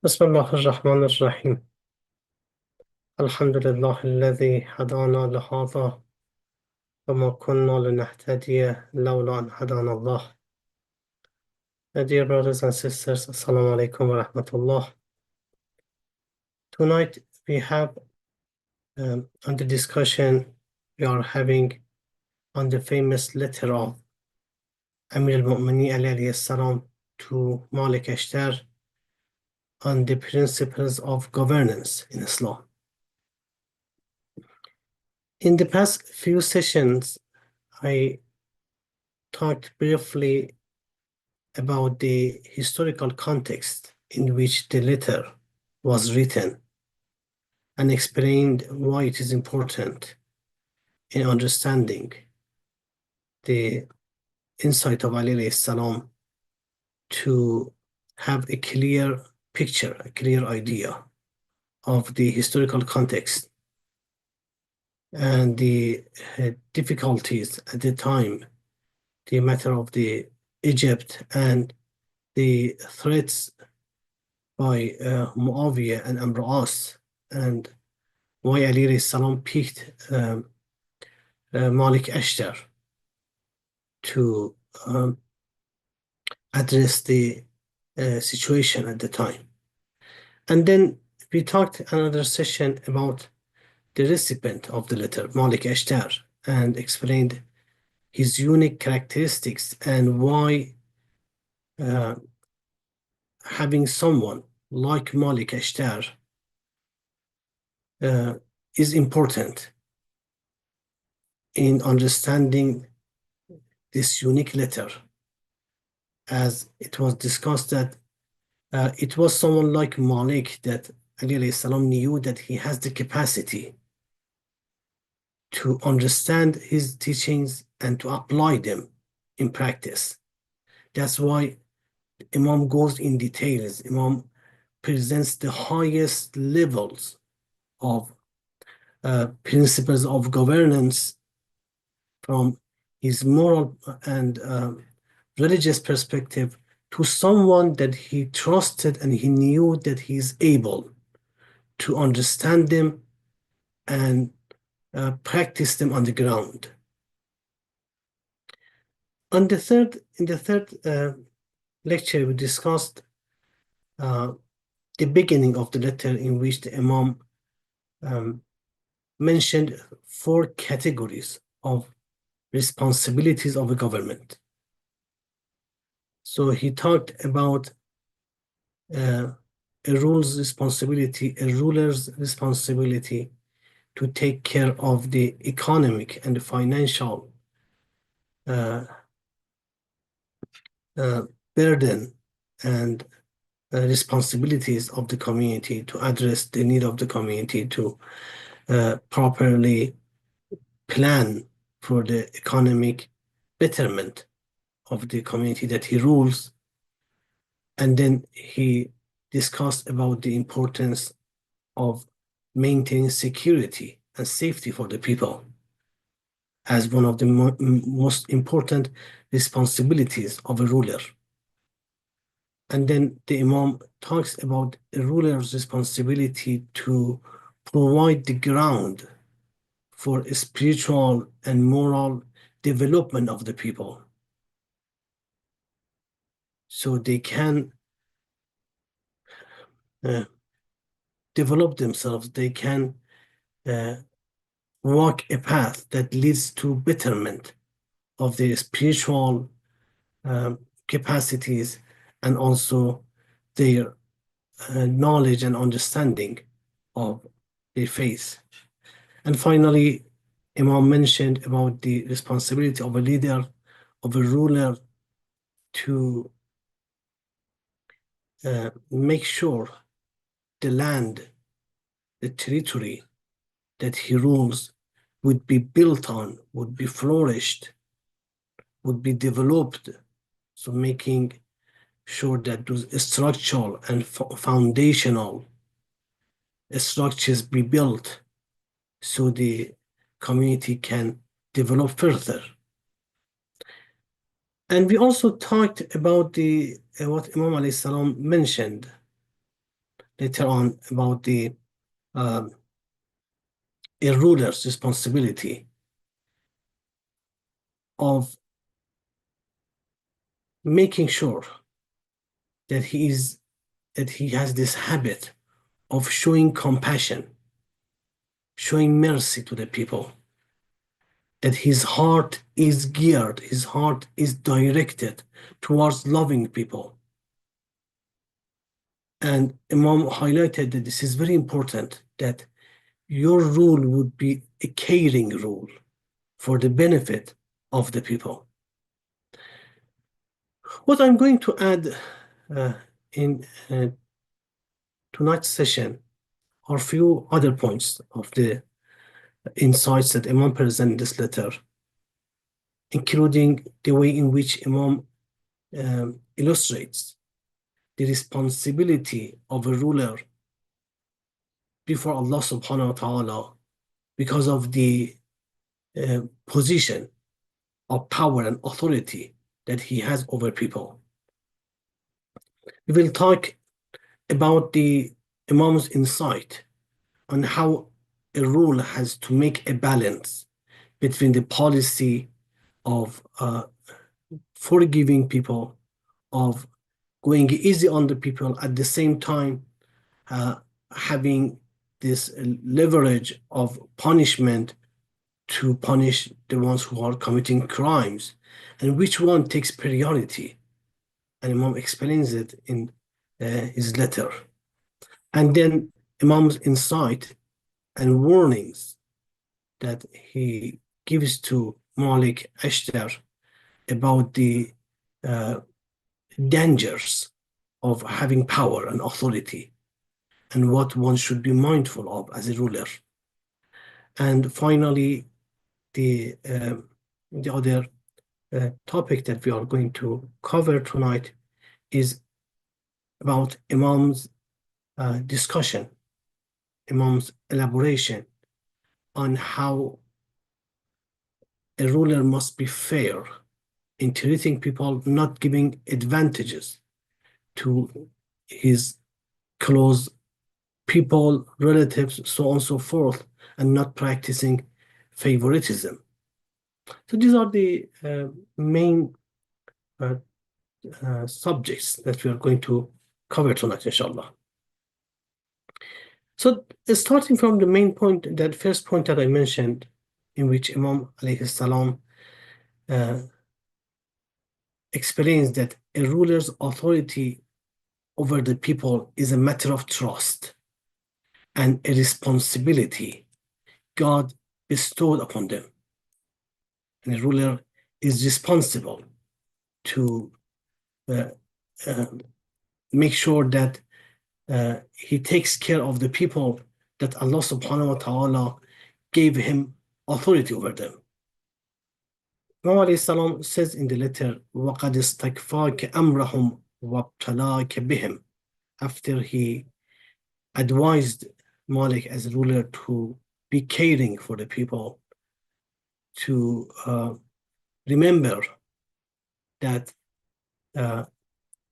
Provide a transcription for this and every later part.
بسم الله الرحمن الرحيم. الحمد لله الذي هدانا لهذا وما كنا لنهتدي لولا أن هدانا الله. Dear brothers and sisters, Assalamu alaikum wa rahmatullah. Tonight we have on the discussion we are having on the famous letter of Amir al-Mu'minin alayhi salam to Malik al-Ashtar on the principles of governance in Islam. In the past few sessions, I talked briefly about the historical context in which the letter was written and explained why it is important in understanding the insight of Ali alayhi salam to have a clear picture, a clear idea of the historical context and the difficulties at the time, the matter of the Egypt and the threats by Muawiyah and Amr al-As, and why Ali alayhi salam picked Malik Ashtar to address the situation at the time. And then we talked another session about the recipient of the letter, Malik Ashtar, and explained his unique characteristics and why having someone like Malik Ashtar is important in understanding this unique letter, as it was discussed that it was someone like Malik that Ali alayhi salam knew that he has the capacity to understand his teachings and to apply them in practice. That's why Imam goes in details. Imam presents the highest levels of principles of governance from his moral and religious perspective to someone that he trusted and he knew that he is able to understand them and practice them on the ground. In the third lecture, we discussed the beginning of the letter, in which the Imam mentioned 4 categories of responsibilities of a government. So he talked about a ruler's responsibility to take care of the economic and the financial burden and responsibilities of the community, to address the need of the community, to properly plan for the economic betterment of the community that he rules. And then he discussed about the importance of maintaining security and safety for the people as one of the most important responsibilities of a ruler. And then the Imam talks about a ruler's responsibility to provide the ground for spiritual and moral development of the people, so they can develop themselves, they can walk a path that leads to betterment of their spiritual capacities and also their knowledge and understanding of their faith. And finally, Imam mentioned about the responsibility of a leader, of a ruler, to make sure the land, the territory that he rules would be built on, would be flourished, would be developed. So making sure that those structural and foundational structures be built so the community can develop further. And we also talked about the what Imam alayhi salam mentioned later on about um, a ruler's responsibility of making sure that he has this habit of showing compassion, showing mercy to the people, that his heart is geared, his heart is directed towards loving people. And Imam highlighted that this is very important, that your rule would be a caring rule for the benefit of the people. What I'm going to add in tonight's session are a few other points of the insights that Imam presents in this letter, including the way in which Imam illustrates the responsibility of a ruler before Allah subhanahu wa ta'ala because of the position of power and authority that he has over people. We will talk about the Imam's insight on how a ruler has to make a balance between the policy of forgiving people, of going easy on the people, at the same time having this leverage of punishment to punish the ones who are committing crimes, and which one takes priority. And Imam explains it in his letter. And then Imam's insight and warnings that he gives to Malik al-Ashtar about the dangers of having power and authority and what one should be mindful of as a ruler. And finally, the other topic that we are going to cover tonight is about Imam's discussion, Imam's elaboration on how a ruler must be fair in treating people, not giving advantages to his close people, relatives, so on and so forth, and not practicing favoritism. So these are the main subjects that we are going to cover tonight, inshallah. So starting from the main point, that first point that I mentioned, in which Imam alayhi salam explains that a ruler's authority over the people is a matter of trust and a responsibility God bestowed upon them. And a ruler is responsible to make sure that he takes care of the people that Allah subhanahu wa ta'ala gave him authority over them. Imam alayhi salam says in the letter, وَقَدْ اسْتَكْفَاكَ أَمْرَهُمْ وَابْتَلَاكَ بِهِمْ, after he advised Malik as a ruler to be caring for the people, to remember that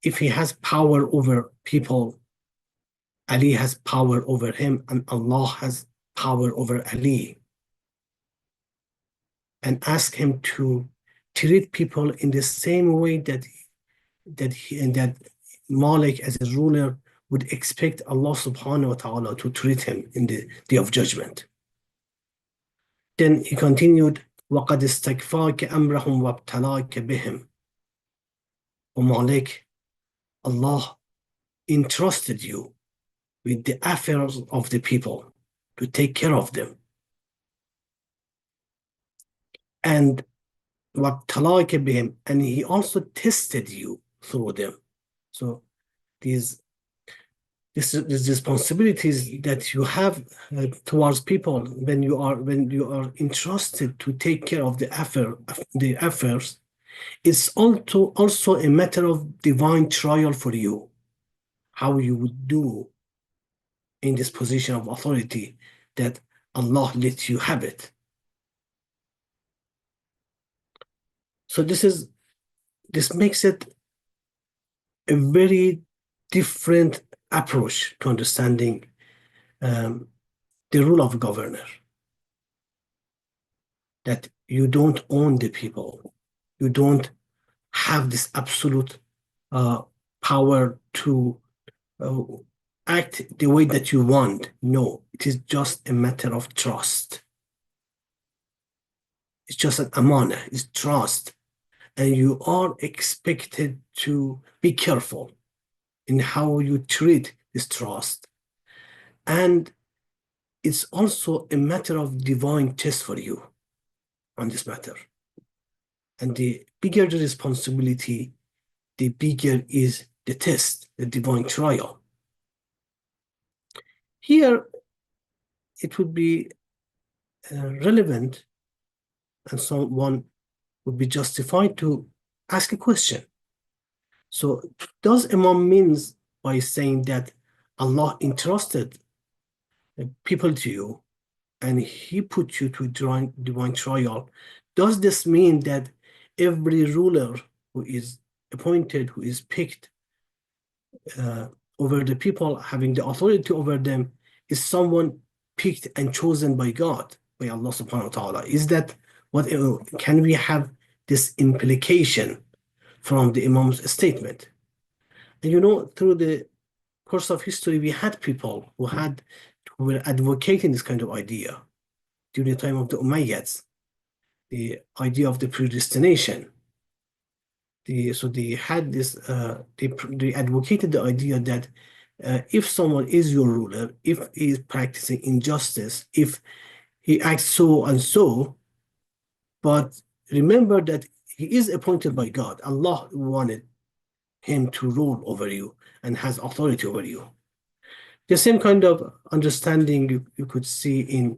if he has power over people, Ali has power over him, and Allah has power over Ali. And ask him to treat people in the same way that Malik as a ruler would expect Allah subhanahu wa ta'ala to treat him in the day of judgment. Then he continued, وَقَدْ اسْتَكْفَاكَ أَمْرَهُمْ وَابْتَلَاكَ بِهِمْ. O Malik, Allah entrusted you with the affairs of the people to take care of them. And وَابْتَلَاكَ بِهِمْ, and he also tested you through them. So these responsibilities that you have towards people when you are entrusted to take care of the affairs, it's also a matter of divine trial for you, how you would do in this position of authority that Allah lets you have it. So this makes it a very different approach to understanding the rule of a governor, that you don't own the people. You don't have this absolute power to uh, act the way that you want. No, it is just a matter of trust. It's just an amana, it's trust. And you are expected to be careful in how you treat this trust. And it's also a matter of divine test for you on this matter. And the bigger the responsibility, the bigger is the test, the divine trial. Here, it would be relevant, and someone would be justified to ask a question. So, does Imam means by saying that Allah entrusted people to you and he put you to divine trial, does this mean that every ruler who is appointed, who is picked over the people, having the authority over them, is someone picked and chosen by God, by Allah subhanahu wa ta'ala? Is that what, can we have this implication from the Imam's statement? And through the course of history, we had people who were advocating this kind of idea during the time of the Umayyads, the idea of the predestination. So they had this, they advocated the idea that if someone is your ruler, if he is practicing injustice, if he acts so and so, but remember that he is appointed by God. Allah wanted him to rule over you and has authority over you. The same kind of understanding you could see in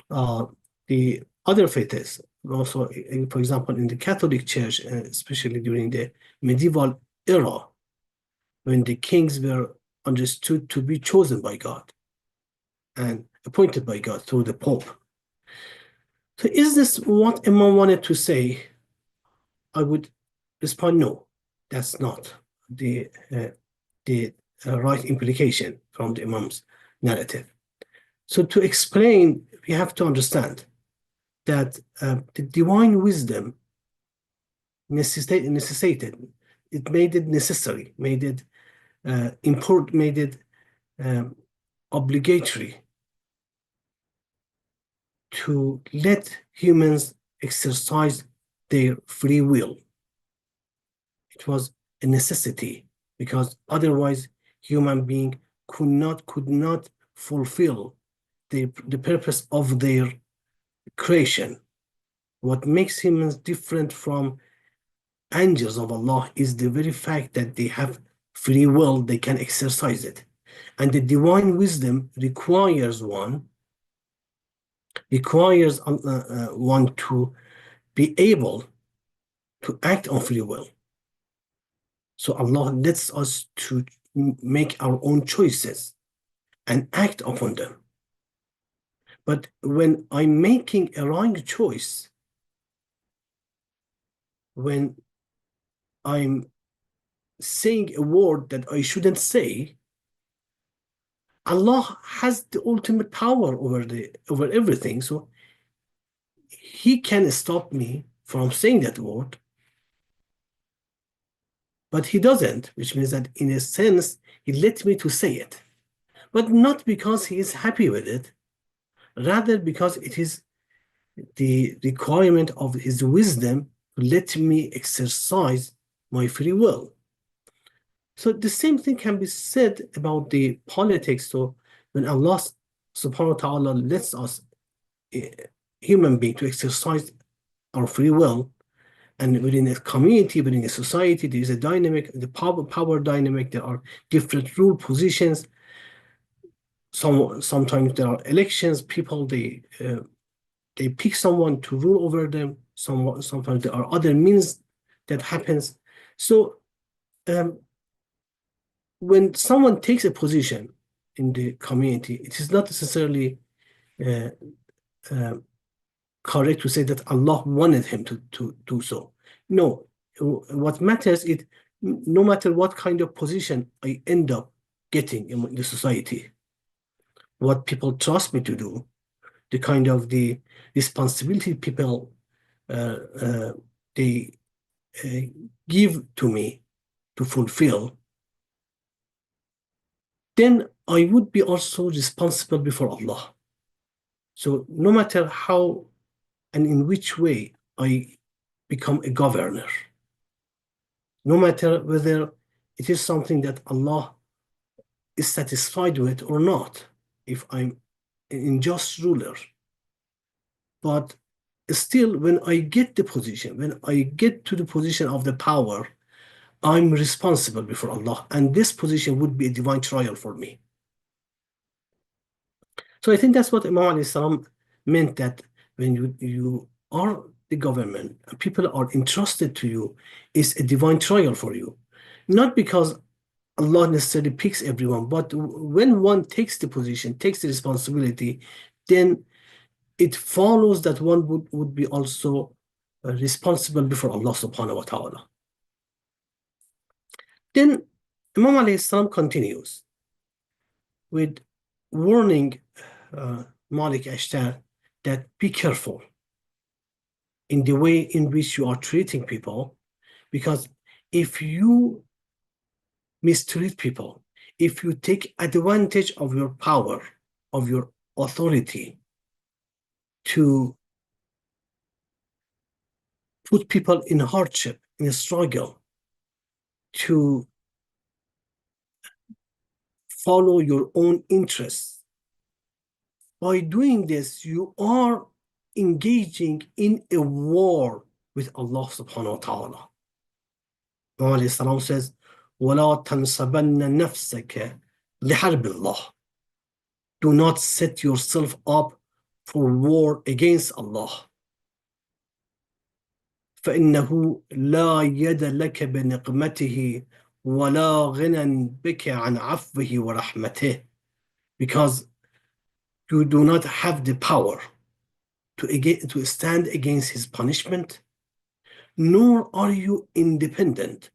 the other faiths. Also, for example, in the Catholic Church, especially during the medieval era, when the kings were understood to be chosen by God and appointed by God through the Pope. So is this what Imam wanted to say? I would respond, no, that's not the right implication from the Imam's narrative. So to explain, we have to understand that the divine wisdom necessitated, it made it necessary, made it important, made it obligatory to let humans exercise their free will. It was a necessity, because otherwise human being could not fulfill the purpose of their creation. What makes humans different from angels of Allah is the very fact that they have free will, they can exercise it. And the divine wisdom requires one to be able to act on free will. So Allah lets us to make our own choices and act upon them. But when I'm making a wrong choice, when I'm saying a word that I shouldn't say, Allah has the ultimate power over everything. So He can stop me from saying that word, but He doesn't, which means that in a sense, He let me to say it, but not because He is happy with it, rather because it is the requirement of His wisdom to let me exercise my free will. So the same thing can be said about the politics. So when Allah subhanahu wa ta'ala lets us, human being, to exercise our free will, and within a community, within a society, there is a dynamic, the power dynamic, there are different rule positions. Sometimes there are elections, people, they pick someone to rule over them. Sometimes there are other means that happens. So when someone takes a position in the community, it is not necessarily correct to say that Allah wanted him to do so. No, what matters is no matter what kind of position I end up getting in the society, what people trust me to do, the kind of the responsibility people uh, uh, they uh, give to me to fulfill, then I would be also responsible before Allah. So no matter how and in which way I become a governor, no matter whether it is something that Allah is satisfied with or not, if I'm an unjust ruler, but still when I get the position, when I get to the position of the power, I'm responsible before Allah, and this position would be a divine trial for me. So I think that's what Imam alayhi salam meant, that when you are the government, and people are entrusted to you, is a divine trial for you. Not because Allah necessarily picks everyone, but when one takes the position, takes the responsibility, then it follows that one would be also responsible before Allah subhanahu wa ta'ala. Then Imam alayhi salam continues with warning Malik al-Ashtar that be careful in the way in which you are treating people, because if you mistreat people, if you take advantage of your power, of your authority to put people in hardship, in a struggle, to follow your own interests, by doing this, you are engaging in a war with Allah subhanahu wa ta'ala. Muhammad salam says, وَلَا تَنْصَبَنَّ نَفْسَكَ لِحَرْبِ اللَّهِ. Do not set yourself up for war against Allah. فإنه لا يد لك بنقمته ولا غنى بك عن عفوه ورحمته. Because you do not have the power to stand against his punishment, nor are you independent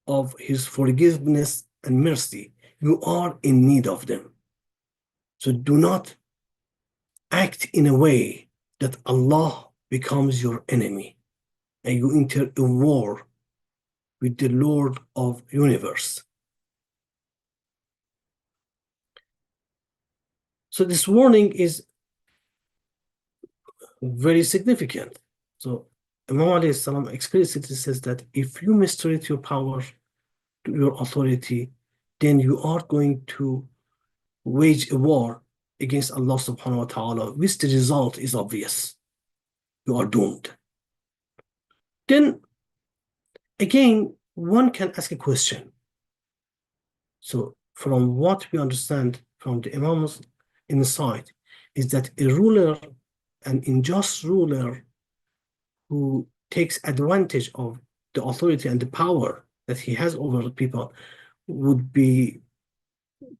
of his forgiveness and mercy. You are in need of them. So do not act in a way that Allah becomes your enemy and you enter a war with the Lord of the universe. So this warning is very significant. So Imam alayhi salam explicitly says that if you mistreat your power, your authority, then you are going to wage a war against Allah subhanahu wa ta'ala, which the result is obvious. You are doomed. Then again, one can ask a question. So from what we understand from the Imam's insight is that a ruler, an unjust ruler who takes advantage of the authority and the power that he has over the people would be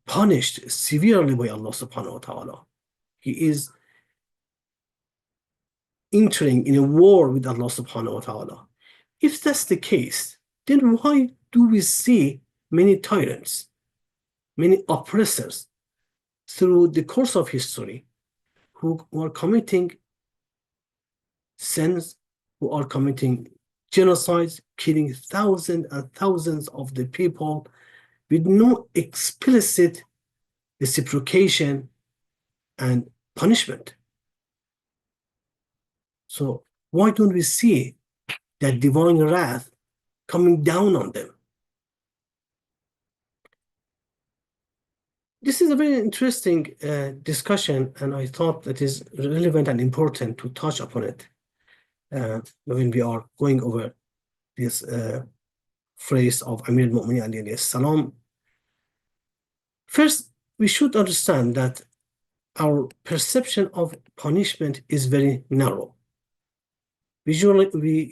punished severely by Allah subhanahu wa ta'ala. He is entering in a war with Allah subhanahu wa ta'ala. If that's the case, then why do we see many tyrants, many oppressors through the course of history who are committing sins, who are committing genocides, killing thousands and thousands of the people with no explicit reciprocation and punishment? So why don't we see that divine wrath coming down on them? This is a very interesting discussion, and I thought that is relevant and important to touch upon it when we are going over this phrase of Amir al-Mu'minin alayhi salam. First, we should understand that our perception of punishment is very narrow. We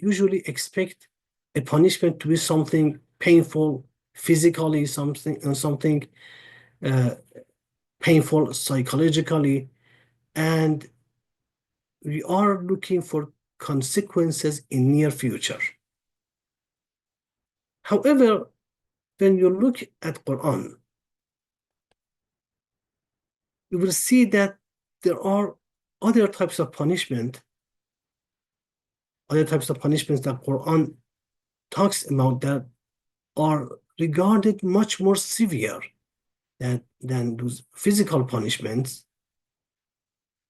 usually expect a punishment to be something painful physically, something painful psychologically, and we are looking for consequences in near future. However, when you look at Quran, you will see that there are other types of punishment, other types of punishments that Quran talks about that are regarded much more severe than those physical punishments,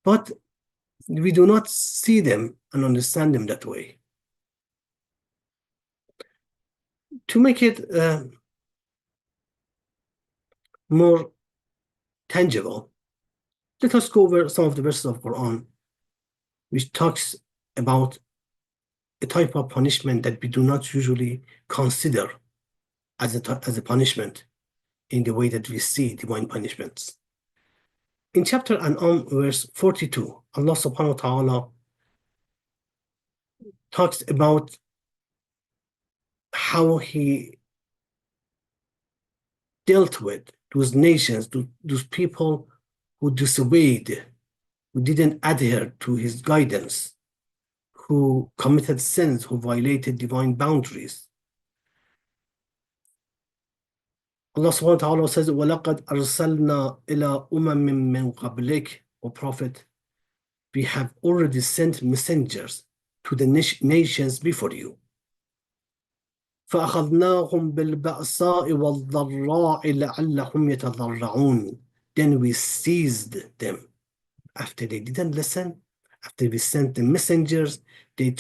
but we do not see them and understand them that way. To make it more tangible, let us go over some of the verses of Quran which talks about a type of punishment that we do not usually consider as a punishment in the way that we see divine punishments. In chapter An'am, verse 42, Allah subhanahu wa ta'ala talks about how He dealt with those nations, those people who disobeyed, who didn't adhere to His guidance, who committed sins, who violated divine boundaries. Allah subhanahu wa ta'ala says, وَلَقَدْ أَرْسَلْنَا إِلَىٰ أُمَمٍ مِّن قَبْلِكَ, O Prophet, we have already sent messengers to the nations before you. فَأَخَذْنَاهُمْ بِالْبَأْسَاءِ وَالضَّرَّاءِ لَعَلَّهُمْ يَتَضَرَّعُونَ. Then we seized them. After they didn't listen, after we sent the messengers, they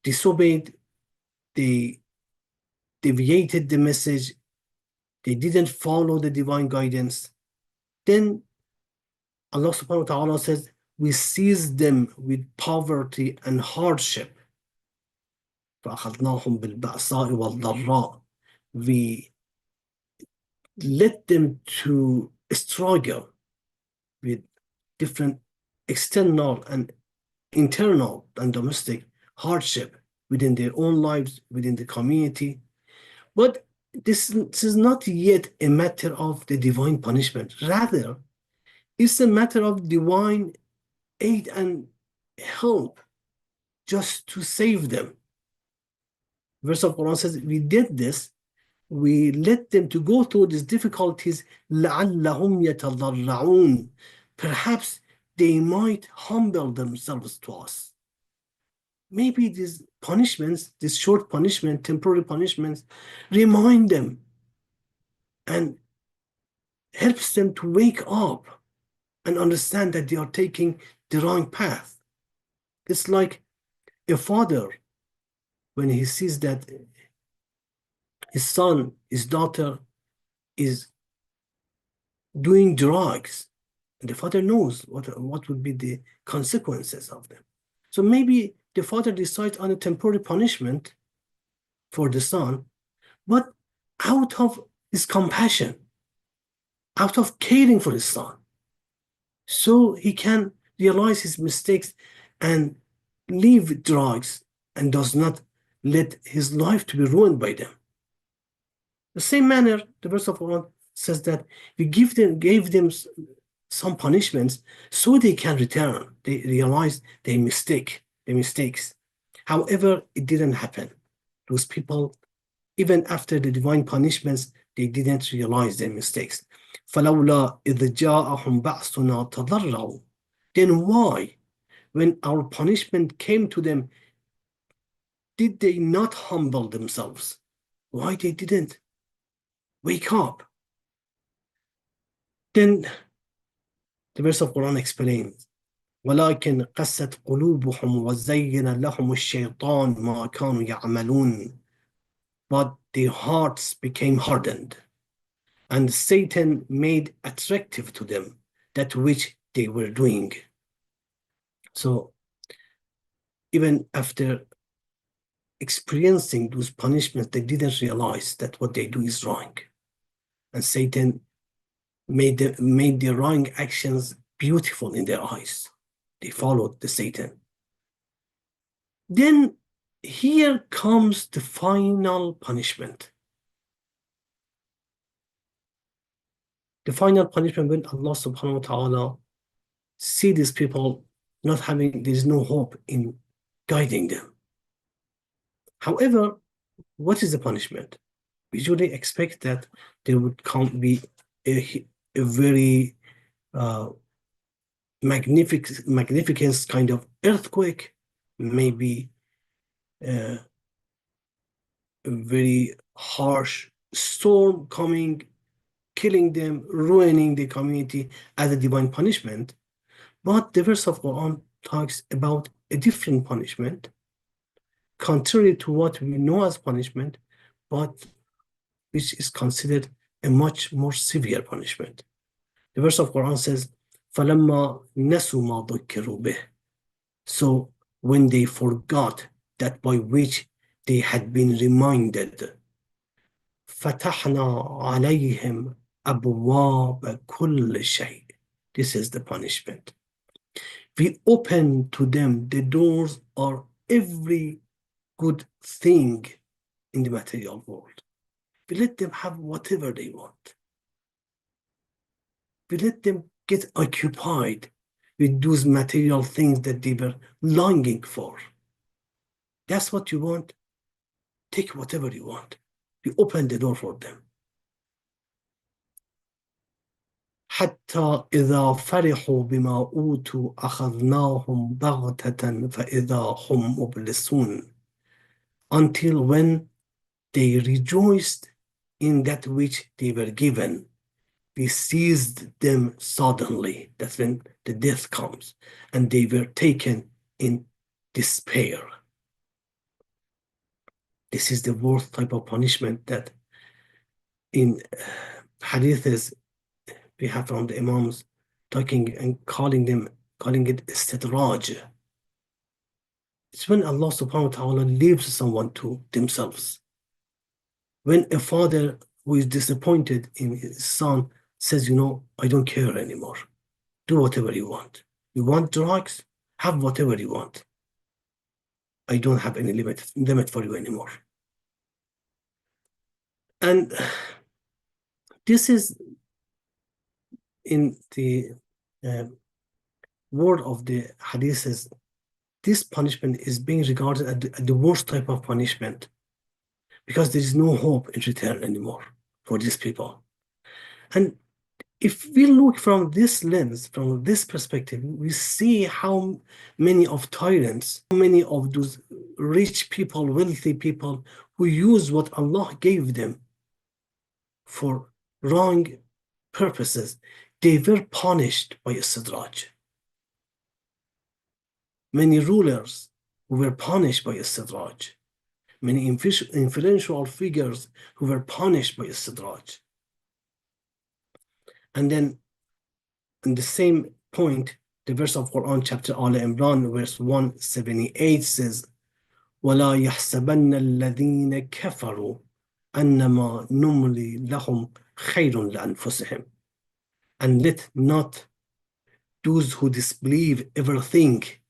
disobeyed, they deviated the message, they didn't follow the divine guidance. Then Allah subhanahu wa ta'ala says, we seized them with poverty and hardship. فَأَخَذْنَاهُمْ بِالْبَأْسَاءِ وَالضَّرَّاءِ. We led them to struggle with different external and internal and domestic hardship within their own lives, within the community. But this is not yet a matter of the divine punishment. Rather, it's a matter of divine aid and help just to save them. Verse of Quran says, we did this, we let them to go through these difficulties, لَعَلَّهُمْ يَتَضَرَّعُونَ. Perhaps they might humble themselves to us. Maybe these punishments, this short punishment, temporary punishments, remind them and helps them to wake up and understand that they are taking the wrong path. It's like a father when he sees that his son, his daughter is doing drugs, and the father knows what would be the consequences of them. So maybe the father decides on a temporary punishment for the son, but out of his compassion, out of caring for his son, so he can realize his mistakes and leave drugs and does not let his life to be ruined by them. The same manner, the verse of Quran says that we gave them some punishments so they can return. They realize their mistakes. However, it didn't happen. Those people, even after the divine punishments, they didn't realize their mistakes. فَلَوْلَا إِذْ جَاءَهُمْ بَعْثُنَا تَضَرَّعُوا. Then why, when our punishment came to them, did they not humble themselves? Why they didn't wake up? Then the verse of Quran explains, وَلَكِنْ قَسَّتْ قُلُوبُهُمْ وَزَيَّنَ لَهُمُ الشَّيْطَانُ مَا كَانُوا يَعْمَلُونَ. But their hearts became hardened, and Satan made attractive to them that which they were doing. So even after experiencing those punishments, they didn't realize that what they do is wrong. And Satan made their wrong actions beautiful in their eyes. They followed the Satan. Then here comes the final punishment. The final punishment when Allah subhanahu wa ta'ala see these people not having, there is no hope in guiding them. However, what is the punishment? We usually expect that there would be a very magnificent kind of earthquake, maybe a very harsh storm coming, killing them, ruining the community as a divine punishment. But the verse of Quran talks about a different punishment, contrary to what we know as punishment, but which is considered a much more severe punishment. The verse of Quran says, فَلَمَّا نَسُوا مَا ذُكِّرُوا بِهِ. So when they forgot that by which they had been reminded, فَتَحْنَا عَلَيْهِمْ أَبْوَابَ كُلِّ شَيْءٍ. This is the punishment. We open to them the doors of every good thing in the material world. We let them have whatever they want. We let them get occupied with those material things that they were longing for. That's what you want? Take whatever you want. We open the door for them. حتى إذا فرحوا بما أوتوا أخذناهم بغتة فإذا هم مبلسون. Until when they rejoiced in that which they were given, we seized them suddenly. That's when the death comes, and they were taken in despair. This is the worst type of punishment that in hadiths we have from the Imams talking and calling it istidraj. It's when Allah subhanahu wa ta'ala leaves someone to themselves. When a father who is disappointed in his son says, I don't care anymore. Do whatever you want. You want drugs? Have whatever you want. I don't have any limit for you anymore. And this is in the word of the hadiths. This punishment is being regarded as the worst type of punishment because there is no hope in return anymore for these people. And if we look from this lens, from this perspective, we see how many of tyrants, how many of those rich people, wealthy people who use what Allah gave them for wrong purposes, they were punished by istidraj. Many rulers who were punished by istidraj. Many influential figures who were punished by istidraj. And then in the same point, the verse of Quran, chapter Al Imran, verse 178 says, وَلَا يَحْسَبَنَّ الَّذِينَ كَفَرُوا أَنَّمَا نُمْلِي لَهُمْ خَيْرٌ لَأَنفُسِهِمْ. And let not those who disbelieve ever think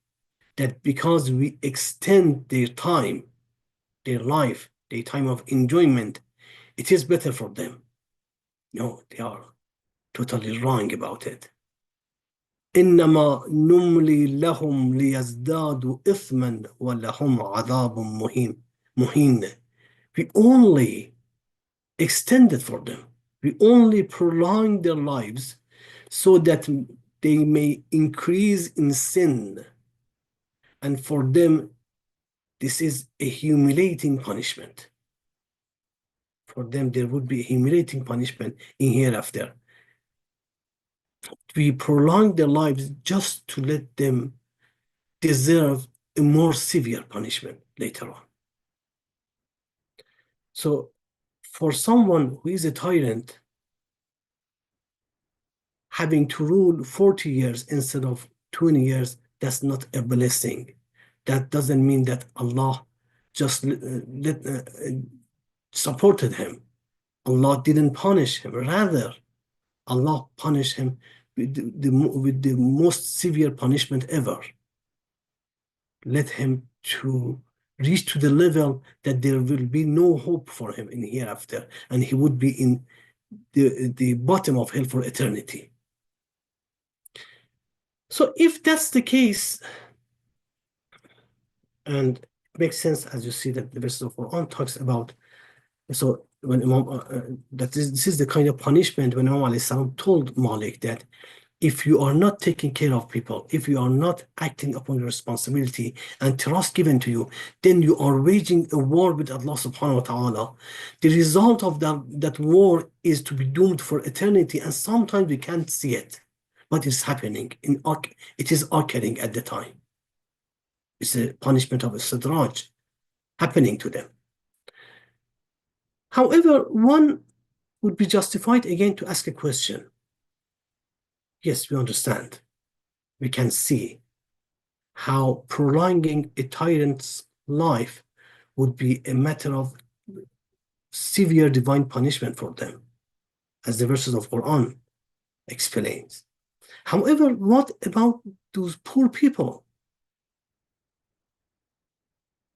that because we extend their time, their life, their time of enjoyment, it is better for them. No, they are totally wrong about it. إنما نملي لهم ليزدادوا إثما ولهم عذاب مهين. We only extend it for them. We only prolong their lives so that they may increase in sin. And for them, this is a humiliating punishment. For them, there would be a humiliating punishment in hereafter. We prolong their lives just to let them deserve a more severe punishment later on. So for someone who is a tyrant, having to rule 40 years instead of 20 years, that's not a blessing. That doesn't mean that Allah just supported him. Allah didn't punish him. Rather, Allah punished him with the most severe punishment ever. Let him to reach to the level that there will be no hope for him in hereafter, and he would be in the bottom of hell for eternity. So if that's the case, and it makes sense as you see that the verse of Quran talks about, so when Imam, this is the kind of punishment when Imam alayhi salam told Malik that if you are not taking care of people, if you are not acting upon your responsibility and trust given to you, then you are waging a war with Allah subhanahu wa ta'ala. The result of that war is to be doomed for eternity, and sometimes we can't see it, but it's happening. It is occurring at the time. It's a punishment of istidraj happening to them. However, one would be justified again to ask a question. Yes, we understand. We can see how prolonging a tyrant's life would be a matter of severe divine punishment for them, as the verses of Quran explains. However, what about those poor people?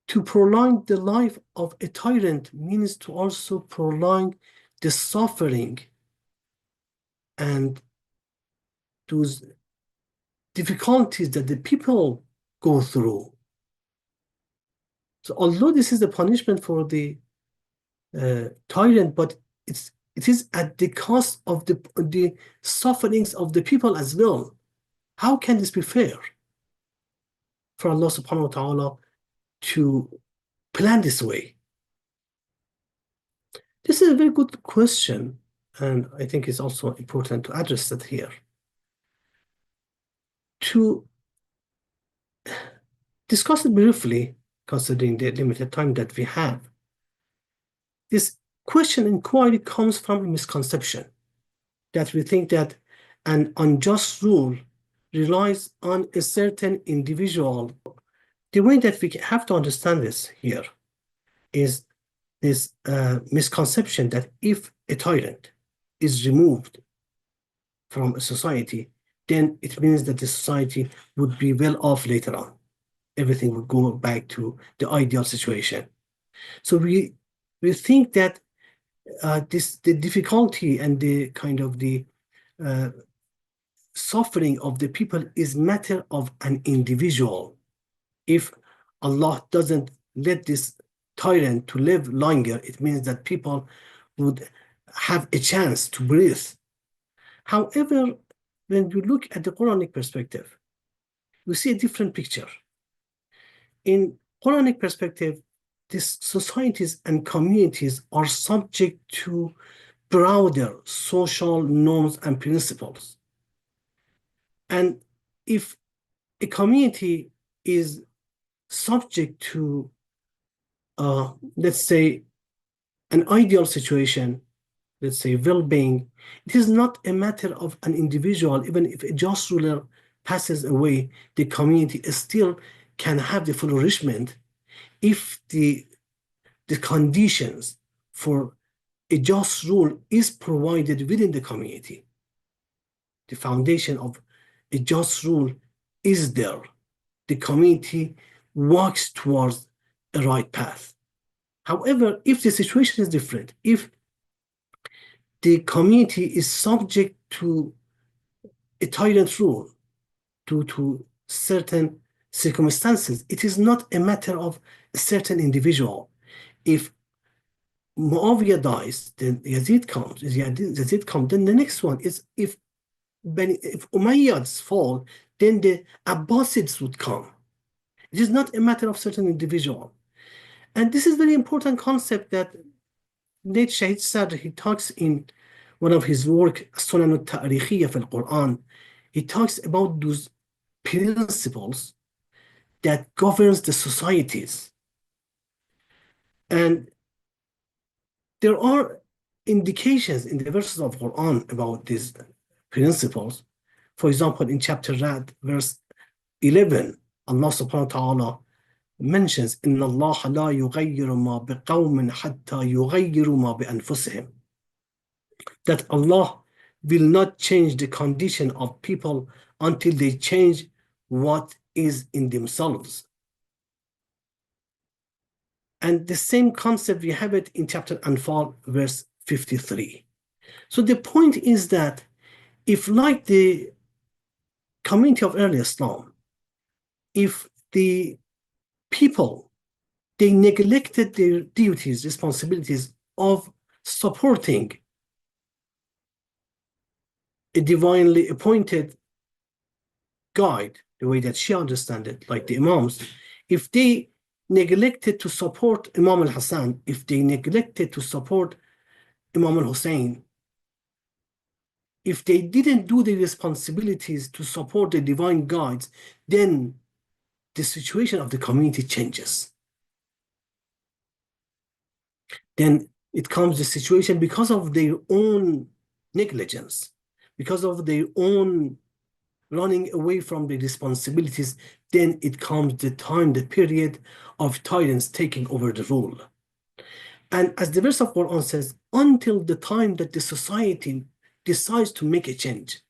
To prolong the life of a tyrant means to also prolong the suffering and those difficulties that the people go through. So although this is the punishment for the tyrant, but it is at the cost of the sufferings of the people as well. How can this be fair for Allah subhanahu wa ta'ala to plan this way? This is a very good question, and I think it's also important to address that here. To discuss it briefly, considering the limited time that we have, this question inquiry comes from a misconception that we think that an unjust rule relies on a certain individual. The way that we have to understand this here is this misconception that if a tyrant is removed from a society, then it means that the society would be well off later on. Everything would go back to the ideal situation. So we think that the difficulty and the kind of the suffering of the people is matter of an individual. If Allah doesn't let this tyrant to live longer, it means that people would have a chance to breathe. However, when you look at the Quranic perspective, we see a different picture. In Quranic perspective, these societies and communities are subject to broader social norms and principles. And if a community is subject to, let's say, an ideal situation, let's say well-being, it is not a matter of an individual. Even if a just ruler passes away, the community still can have the flourishment if the conditions for a just rule is provided within the community. The foundation of a just rule is there. The community walks towards a right path. However, if the situation is different, if the community is subject to a tyrant rule due to certain circumstances, it is not a matter of a certain individual. If Muawiyah dies, then Yazid comes. Yazid comes, then the next one is if Umayyads fall, then the Abbasids would come. It is not a matter of certain individual. And this is very important concept that late Shahid Sadr, he talks in one of his work, Sunan al-Tarikhiyya fil Quran. He talks about those principles that governs the societies. And there are indications in the verses of Quran about these principles. For example, in chapter Rad, verse 11, Allah subhanahu wa ta'ala mentions, إِنَّ اللَّهَ لَا يُغَيِّرُ مَا بِقَوْمٍ حَتَّى يُغَيِّرُوا مَا بِأَنفُسِهِمْ. That Allah will not change the condition of people until they change what is in themselves. And the same concept, we have it in chapter Anfal, verse 53. So the point is that if, like the community of early Islam, if the people, they neglected their duties, responsibilities of supporting a divinely appointed guide, the way that she understands it, like the Imams, if they neglected to support Imam al-Hassan, if they neglected to support Imam al-Hussein, if they didn't do the responsibilities to support the divine guides, then the situation of the community changes. Then it comes the situation because of their own negligence, because of their own running away from the responsibilities, then it comes the time, the period of tyrants taking over the rule. And as the verse of Quran says, until the time that the society decides to make a change,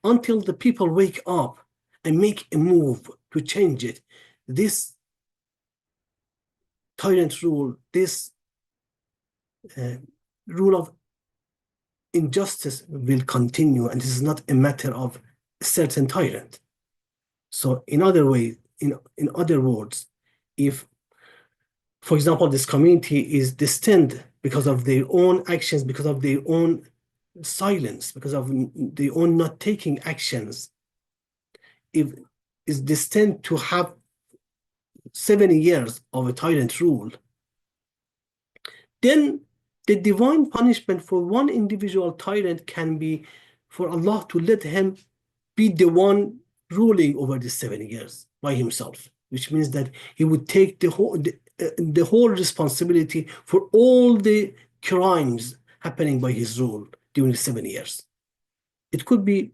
until the people wake up and make a move to change it, this tyrant rule, this rule of injustice will continue, and this is not a matter of a certain tyrant. So in other ways, in other words, if, for example, this community is destined because of their own actions, because of their own silence, because of their own not taking actions, if is destined to have 70 years of a tyrant rule, then the divine punishment for one individual tyrant can be for Allah to let him be the one ruling over the 70 years by himself, which means that he would take the whole responsibility for all the crimes happening by his rule during the 7 years. It could be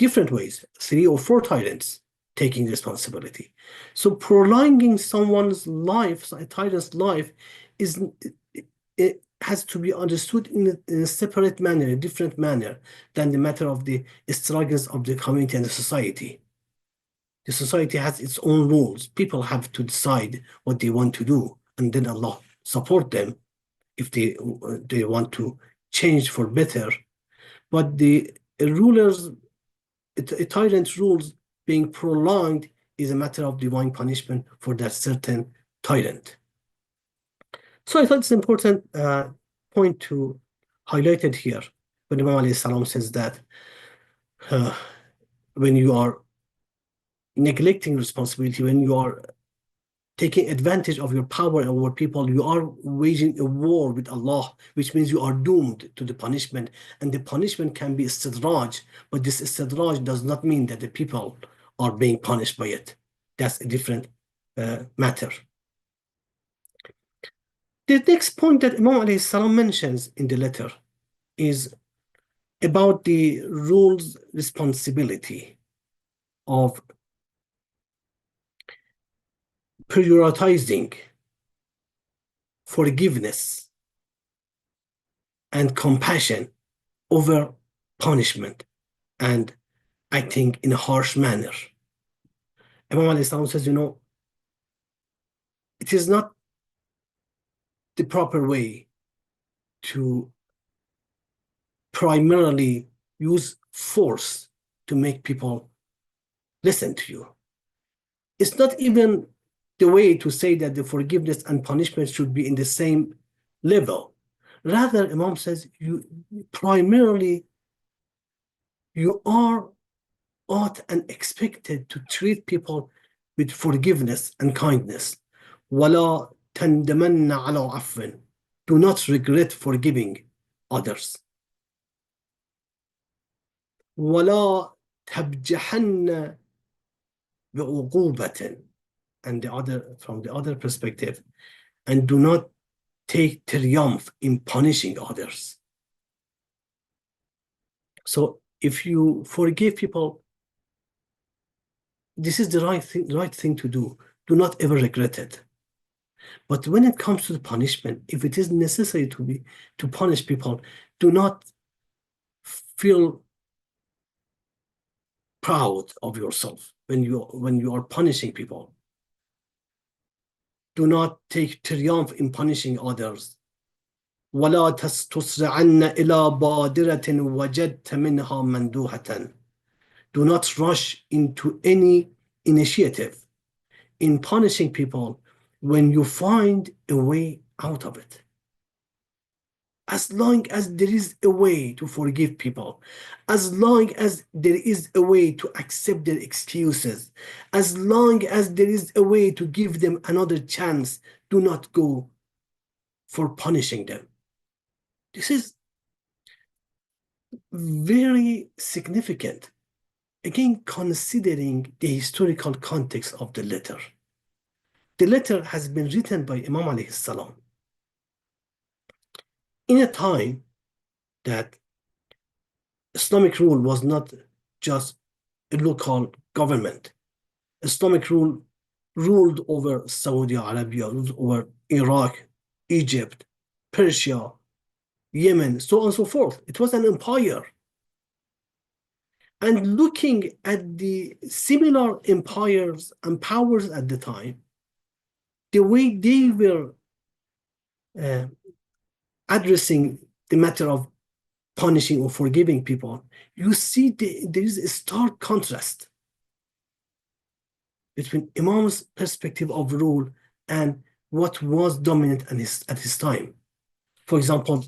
different ways, 3 or 4 tyrants taking responsibility. So prolonging someone's life, a tyrant's life, it has to be understood in a separate manner, a different manner than the matter of the struggles of the community and the society. The society has its own rules. People have to decide what they want to do, and then Allah support them if they want to change for better. But the rulers, a tyrant's rules being prolonged is a matter of divine punishment for that certain tyrant. So I thought it's an important point to highlight it here when Imam alayhi salam says that when you are neglecting responsibility, when you are taking advantage of your power over people, you are waging a war with Allah, which means you are doomed to the punishment. And the punishment can be istidraj, but this istidraj does not mean that the people are being punished by it. That's a different matter. The next point that Imam alayhi salam mentions in the letter is about the rule's responsibility of prioritizing forgiveness and compassion over punishment and acting in a harsh manner. Imam alayhi salam says, it is not the proper way to primarily use force to make people listen to you. It's not even the way to say that the forgiveness and punishment should be in the same level. Rather, Imam says, you are ought and expected to treat people with forgiveness and kindness. وَلَا تَنْدَمَنَّ عَلَى عَفْوٍ. Do not regret forgiving others. وَلَا تَبْجَحَنَّ بِعُقُوبَةٍ. And from the other perspective, and do not take triumph in punishing others. So if you forgive people, this is the right thing to do. Do not ever regret it. But when it comes to the punishment, if it is necessary to punish people, do not feel proud of yourself when you are punishing people. Do not take triumph in punishing others. وَلَا تَسْتُسْرِعَنَّ إِلَى بَادِرَةٍ وَجَدْتَ مِنْهَا مَنْدُوحَةً. Do not rush into any initiative in punishing people when you find a way out of it. as long as there is a way to forgive people, as long as there is a way to accept their excuses, as long as there is a way to give them another chance, do not go for punishing them. This is very significant. Again, considering the historical context of the letter. The letter has been written by Imam alayhi salam in a time that Islamic rule was not just a local government. Islamic rule ruled over Saudi Arabia, ruled over Iraq, Egypt, Persia, Yemen, so on and so forth. It was an empire. And looking at the similar empires and powers at the time, the way they were uh, addressing the matter of punishing or forgiving people, you see there is a stark contrast between Imam's perspective of rule and what was dominant at his time. For example,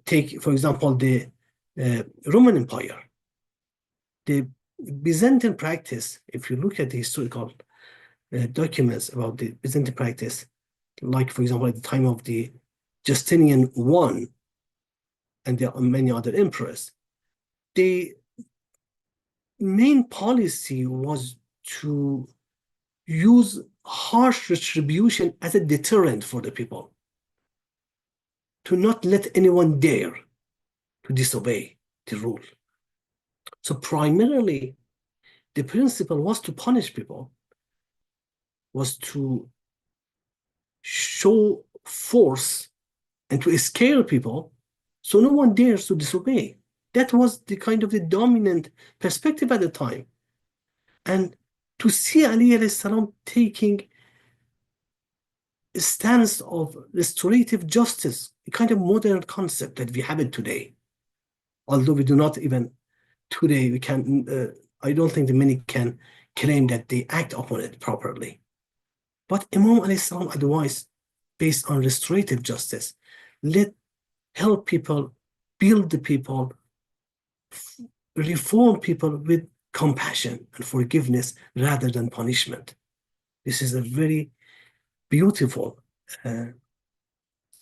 take, for example, the Roman Empire. The Byzantine practice, if you look at the historical documents about the Byzantine practice, like, for example, at the time of the Justinian I, and there are many other emperors, the main policy was to use harsh retribution as a deterrent for the people, to not let anyone dare to disobey the rule. So primarily, the principle was to punish people, was to show force and to scare people so no one dares to disobey. That was the kind of the dominant perspective at the time. And to see Ali alayhi salam taking a stance of restorative justice, a kind of modern concept that we have it today, although we do not even today, we can, I don't think that many can claim that they act upon it properly. But Imam alayhi salam advised based on restorative justice, help people, build the people, reform people with compassion and forgiveness rather than punishment. This is a very beautiful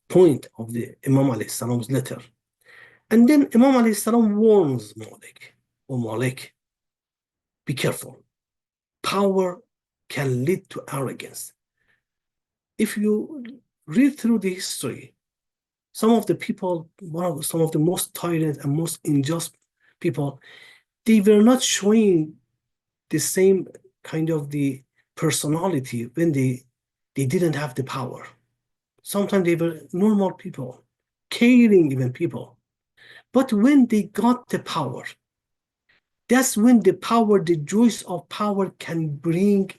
point of the Imam alayhi salam's letter. And then Imam alayhi salam warns Malik, be careful. Power can lead to arrogance. If you read through the history, some of the people, some of the most tyrant and most unjust people, they were not showing the same kind of the personality when they didn't have the power. Sometimes they were normal people, caring even people. But when they got the power, that's when the joys of power can bring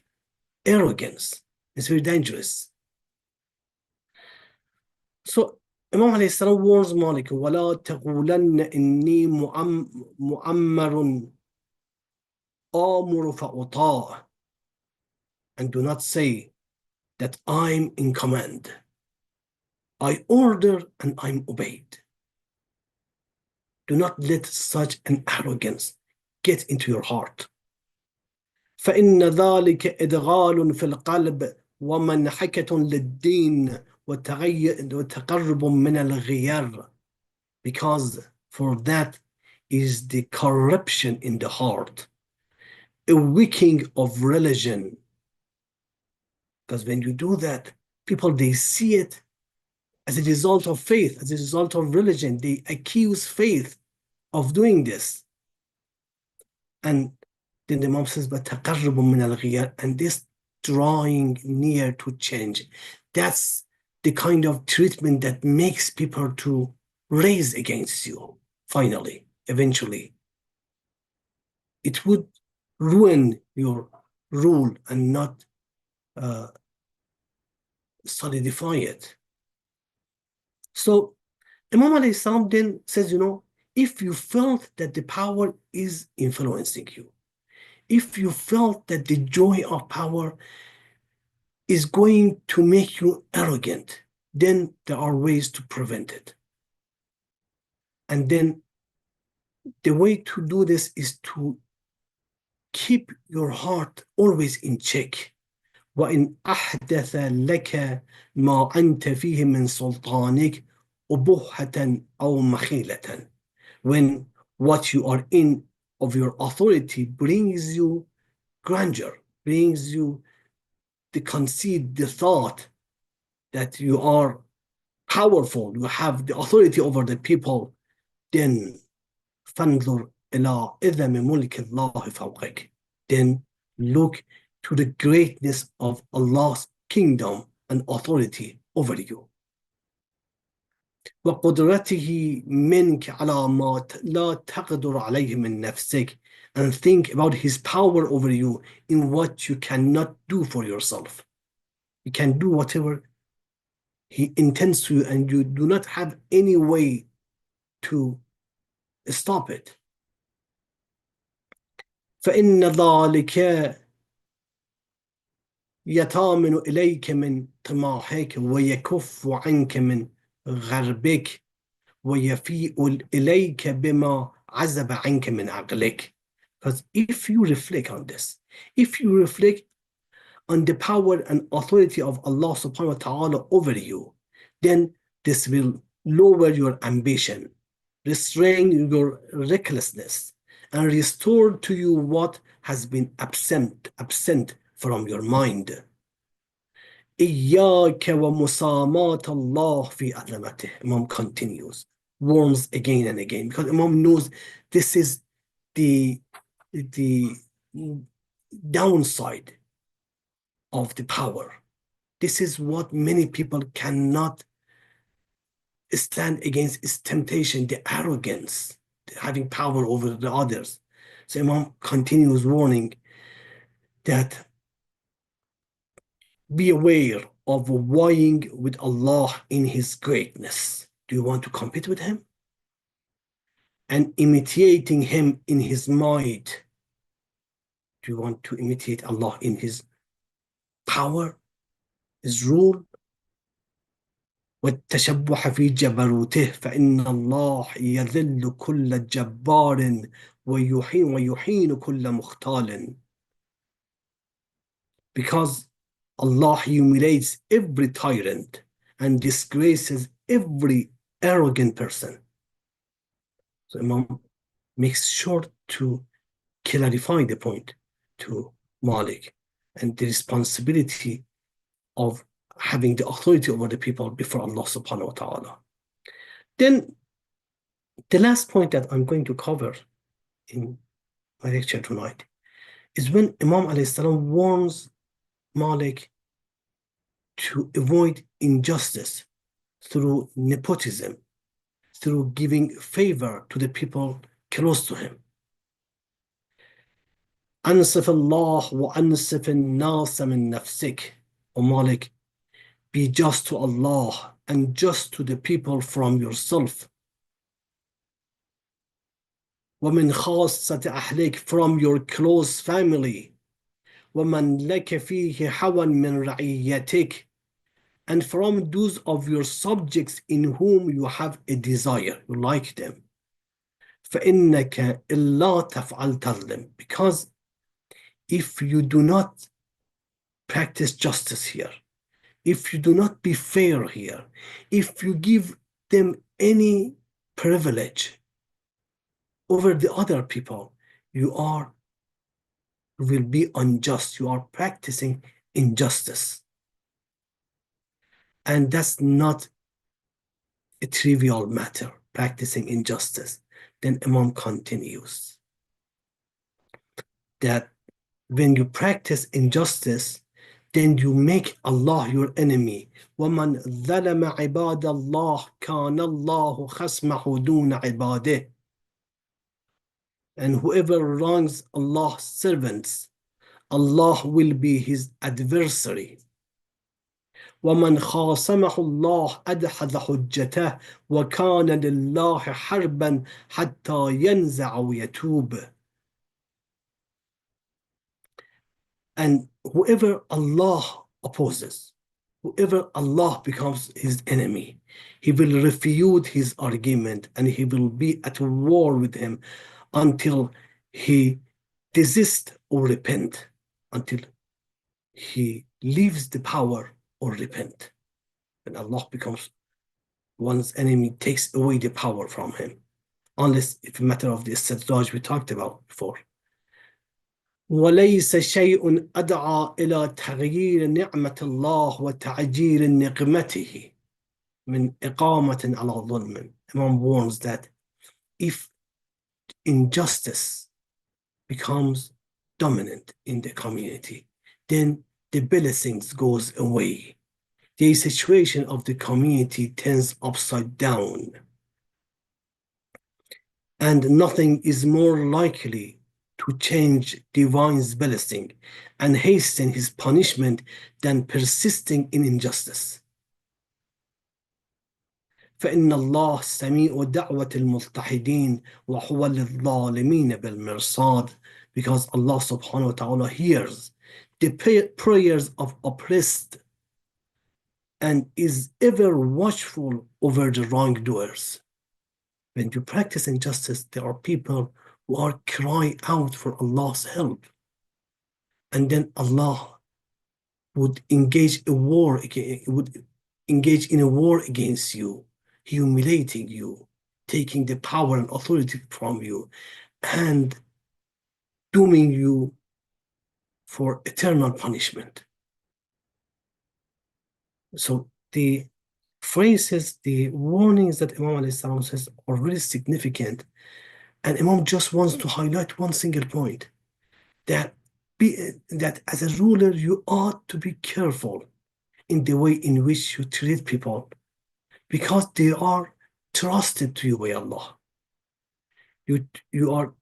arrogance. It's very dangerous. So Imam alayhi salam warns Malik, وَلَا تَقُولَنَّ إِنِّي مُؤَمَّرٌ آمُرُ فَأُطَاعُ. And do not say that I'm in command. I order and I'm obeyed. Do not let such an arrogance get into your heart. فإن ذلك إدغال في القلب ومنحكة للدين وتقرب من الغير. Because for that is the corruption in the heart, a weakening of religion. Because when you do that, people, they see it as a result of faith, as a result of religion. They accuse faith of doing this. And then the Imam says, but تقرب من الغير, and this drawing near to change. That's the kind of treatment that makes people to raise against you, finally, eventually. It would ruin your rule and not solidify it. So Imam alayhi salam then says, if you felt that the power is influencing you, if you felt that the joy of power is going to make you arrogant, then there are ways to prevent it. And then the way to do this is to keep your heart always in check. وإن أحدث لك ما أنت فيه من سلطانك أبهة أو مخيلة. When what you are in of your authority brings you grandeur, brings you the conceit, the thought that you are powerful, you have the authority over the people, then فانظر إلى إذن ملك الله فوقك. Then look to the greatness of Allah's kingdom and authority over you. وقدرته منك على ما لا تقدر عليه من نفسك. And think about his power over you in what you cannot do for yourself. You can do whatever he intends to you, and you do not have any way to stop it. فإن ذلك يطامن إليك من طماحك ويكف عنك من غربك ويفيء إليك بما عزب عنك من عقلك. Because if you reflect on this, if you reflect on the power and authority of Allah subhanahu wa ta'ala over you, then this will lower your ambition, restrain your recklessness, and restore to you what has been absent from your mind. إياك ومساماة الله في عظمته. Imam continues, warns again and again, because Imam knows this is the downside of the power. This is what many people cannot stand against, is temptation, the arrogance, having power over the others. So Imam continues warning that be aware of vying with Allah in His greatness. Do you want to compete with Him? And imitating Him in His might. Do you want to imitate Allah in His power, His rule? والتشبح في جبروته فإن الله يذل كل جبار ويحين كل مختال. Because Allah humiliates every tyrant and disgraces every arrogant person. So Imam makes sure to clarify the point to Malik and the responsibility of having the authority over the people before Allah subhanahu wa ta'ala. Then the last point that I'm going to cover in my lecture tonight is when Imam alayhi salam warns Malik to avoid injustice through nepotism, through giving favor to the people close to him. أنصف الله وأنصف الناس من نفسك. O Malik, be just to Allah and just to the people from yourself. ومن خاصة أهلك, from your close family. ومن لك فيه حوى من رعيتك, and from those of your subjects in whom you have a desire, you like them. فإنك إلا تفعل تظلم, because if you do not practice justice here, if you do not be fair here, if you give them any privilege over the other people, you will be unjust. You are practicing injustice. And that's not a trivial matter, practicing injustice. Then Imam continues that when you practice injustice, then you make Allah your enemy. وَمَنْ ظَلَمَ عِبَادَ اللَّهِ كَانَ اللَّهُ خَصْمَهُ دُونَ عِبَادِهِ. And whoever wrongs Allah's servants, Allah will be his adversary. وَمَنْ خَاصَمَهُ اللَّهُ أَدْحَضَ حُجَّتَهُ وَكَانَ لِلَّهِ حَرْبًا حَتَّى يَنْزَعَ وَيَتُوبَ. And whoever Allah opposes, whoever Allah becomes his enemy, He will refute his argument and he will be at war with him until he desists or repent, until he leaves the power or repent. When Allah becomes one's enemy, takes away the power from him. Unless it's a matter of the istidraj we talked about before. وليس شيء أدعى إلى تغيير نعمة الله وتعجيل نقمته من إقامة على ظلم. Imam warns that if injustice becomes dominant in the community, then the blessings goes away. The situation of the community turns upside down. And nothing is more likely to change divine's blessing and hasten his punishment than persisting in injustice. فإن الله سميع دعوة المضطهدين وهو للظالمين بالمرصاد, because Allah subhanahu wa ta'ala hears the prayers of oppressed and is ever watchful over the wrongdoers. When you practice injustice, there are people who are crying out for Allah's help. And then Allah would engage in a war against you, humiliating you, taking the power and authority from you, and dooming you for eternal punishment. So the phrases, the warnings that Imam alayhi salam says are very significant. And Imam just wants to highlight one single point, that as a ruler, you ought to be careful in the way in which you treat people, because they are trusted to you by Allah. You are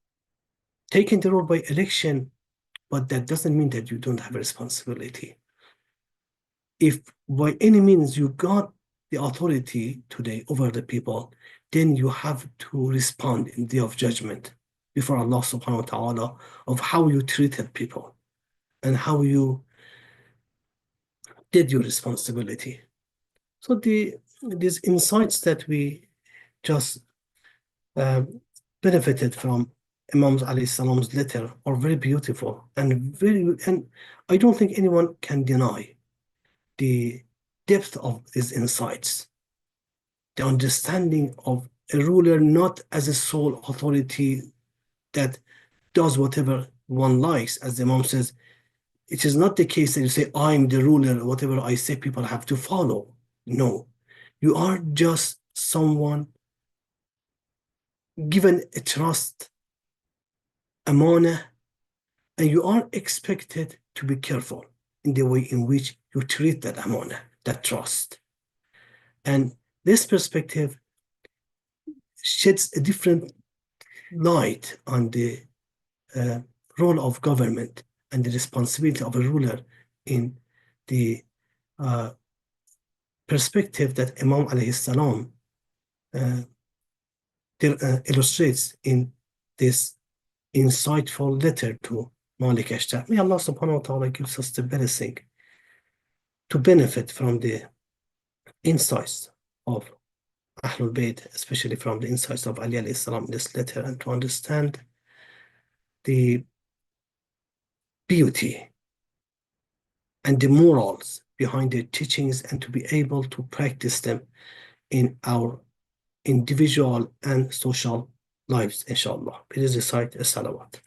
taking the role by election, but that doesn't mean that you don't have a responsibility. If by any means you got the authority today over the people, then you have to respond in the day of judgment before Allah subhanahu wa ta'ala of how you treated people and how you did your responsibility. So these insights that we just benefited from Imam alayhi salam's letter are very beautiful and I don't think anyone can deny the depth of these insights, the understanding of a ruler not as a sole authority that does whatever one likes. As the Imam says, it is not the case that you say, I'm the ruler, whatever I say, people have to follow. No, you are just someone given a trust, amana, and you are expected to be careful in the way in which you treat that amana, that trust. And this perspective sheds a different light on the role of government and the responsibility of a ruler in the perspective that Imam alayhi salam illustrates in this insightful letter to Malik al-Ashtar. May Allah subhanahu wa ta'ala gives us the blessing to benefit from the insights of Ahlul Bayt, especially from the insights of Ali alayhi salam in this letter, and to understand the beauty and the morals behind their teachings, and to be able to practice them in our individual and social lives, inshallah. Please recite a salawat.